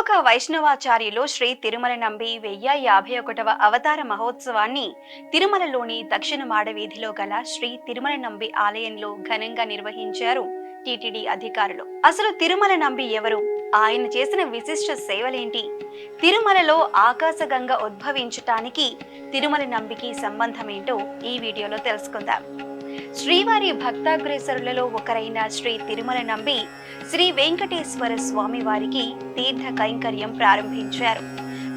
ప్రముఖ వైష్ణవాచార్యులు శ్రీ తిరుమల నంబి 1051వ అవతార మహోత్సవాన్ని తిరుమలలోని దక్షిణ మాడవీధిలో గల శ్రీ తిరుమల నంబి ఆలయంలో ఘనంగా నిర్వహించారు టిటిడి అధికారులు. అసలు తిరుమల నంబి ఎవరు? ఆయన చేసిన విశిష్ట సేవలేంటి? తిరుమలలో ఆకాశగంగ ఉద్భవించటానికి తిరుమల నంబికి సంబంధమేంటో ఈ వీడియోలో తెలుసుకుందాం. శ్రీవారి భక్తాగ్రేసరులలో ఒకరైన శ్రీ తిరుమల నంబి శ్రీ వెంకటేశ్వర స్వామి వారికి తీర్థ కైంకర్యం ప్రారంభించారు.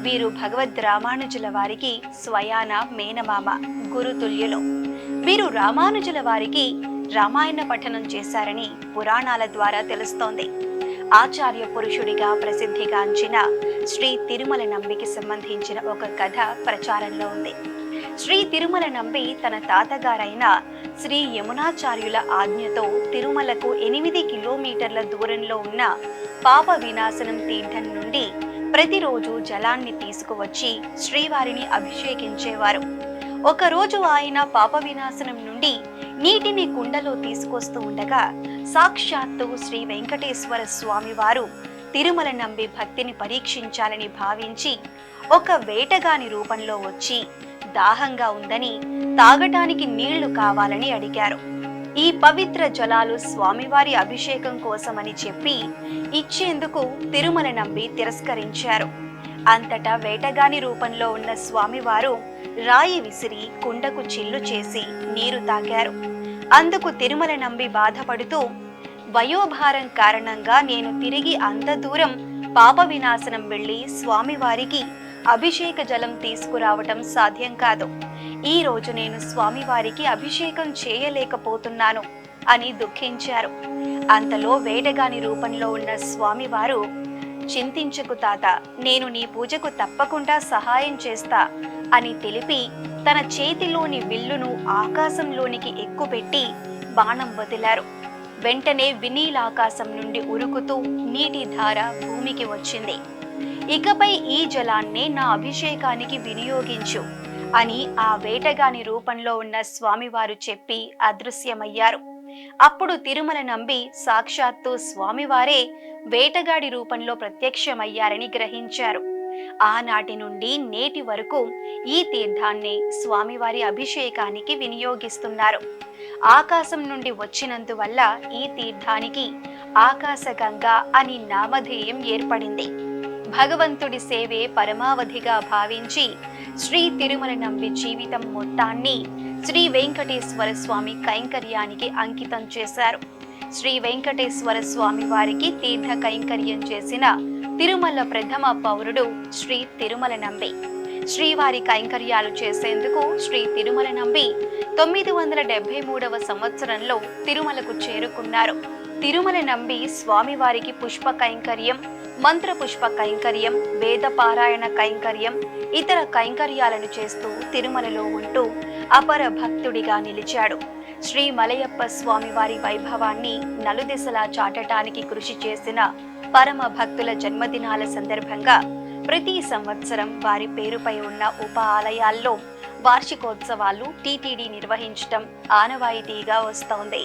వీరు భగవద్ రామానుజుల వారికి స్వయాన మేనమామ, గురుతుల్యులు. వీరు రామానుజుల వారికి రామాయణ పఠనం చేశారని పురాణాల ద్వారా తెలుస్తోంది. ఆచార్య పురుషుడిగా ప్రసిద్ధిగాంచిన శ్రీ తిరుమల నంబికి సంబంధించిన ఒక కథ ప్రచారంలో ఉంది. శ్రీ తిరుమల నంబి తన తాతగారైన శ్రీ యమునాచార్యుల ఆజ్ఞతో తిరుమలకు 8 కిలోమీటర్ల దూరంలో ఉన్న పాప వినాశనం తీర్థం నుండి ప్రతిరోజు జలాన్ని తీసుకువచ్చి శ్రీవారిని అభిషేకించేవారు. ఒకరోజు ఆయన పాప వినాశనం నుండి నీటిని కుండలో తీసుకొస్తూ ఉండగా సాక్షాత్తు శ్రీ వెంకటేశ్వర స్వామి వారు తిరుమల నంబి భక్తిని పరీక్షించాలని భావించి ఒక వేటగాని రూపంలో వచ్చి దాహంగా ఉందని, తాగటానికి నీళ్లు కావాలని అడిగారు. ఈ పవిత్ర జలాలు స్వామివారి అభిషేకం కోసమని చెప్పి ఇచ్చేందుకు తిరుమల నంబి తిరస్కరించారు. అంతటా వేటగాని రూపంలో ఉన్న స్వామివారు రాయి విసిరి కుండకు చిల్లు చేసి నీరు తాగారు. అందుకు తిరుమల నంబి బాధపడుతూ, వయోభారం కారణంగా నేను తిరిగి అంత దూరం పాప వినాశనం వెళ్లి స్వామివారికి అభిషేక జలం తీసుకురావటం సాధ్యం కాదు. ఈ రోజు నేను స్వామివారికి అభిషేకం చేయలేకపోతున్నాను అని దుఃఖించారు. అంతలో వేటగాని రూపంలో ఉన్న స్వామివారు, చింతించకు తాత, నేను నీ పూజకు తప్పకుండా సహాయం చేస్తా అని తెలిపి తన చేతిలోని విల్లును ఆకాశంలోనికి ఎక్కుపెట్టి బాణం వదిలారు. వెంటనే వినీలాకాశం నుండి ఉరుకుతూ నీటి ధార భూమికి వచ్చింది. ఇకపై ఈ జలాన్నే నా అభిషేకానికి వినియోగించు అని ఆ వేటగాని రూపంలో ఉన్న స్వామివారు చెప్పి అదృశ్యమయ్యారు. అప్పుడు తిరుమల నంబి సాక్షాత్తు స్వామివారే వేటగాడి రూపంలో ప్రత్యక్షమయ్యారని గ్రహించారు. ఆనాటి నుండి నేటి వరకు ఈ తీర్థాన్ని స్వామివారి అభిషేకానికి వినియోగిస్తున్నారు. ఆకాశం నుండి వచ్చినందువల్ల ఈ తీర్థానికి ఆకాశగంగా అని నామధేయం ఏర్పడింది. భగవంతుడి సేవే పరమావధిగా భావించి శ్రీ తిరుమల నంబి జీవితం మొత్తాన్ని శ్రీ వెంకటేశ్వర స్వామి కైంకర్యానికి అంకితం చేశారు. శ్రీ వెంకటేశ్వర స్వామి వారికి తీర్థ కైంకర్యం చేసిన తిరుమల ప్రథమ పౌరుడు శ్రీ తిరుమల నంబి. శ్రీవారి కైంకర్యాలు చేసేందుకు శ్రీ తిరుమల నంబి 973వ సంవత్సరంలో తిరుమలకు చేరుకున్నారు. తిరుమల నంబి స్వామివారికి పుష్ప కైంకర్యం, మంత్ర పుష్ప కైంకర్యం, వేద పారాయణ కైంకర్యం, ఇతర కైంకర్యాలను చేస్తూ తిరుమలలో ఉంటూ అపర భక్తుడిగా నిలిచాడు. శ్రీ మలయప్ప స్వామివారి వైభవాన్ని నలుదిశలా చాటటానికి కృషి చేసిన పరమ భక్తుల జన్మదినాల సందర్భంగా ప్రతి సంవత్సరం వారి పేరుపై ఉన్న ఉప ఆలయాల్లో వార్షికోత్సవాలు టిటిడి నిర్వహించటం ఆనవాయితీగా వస్తోంది.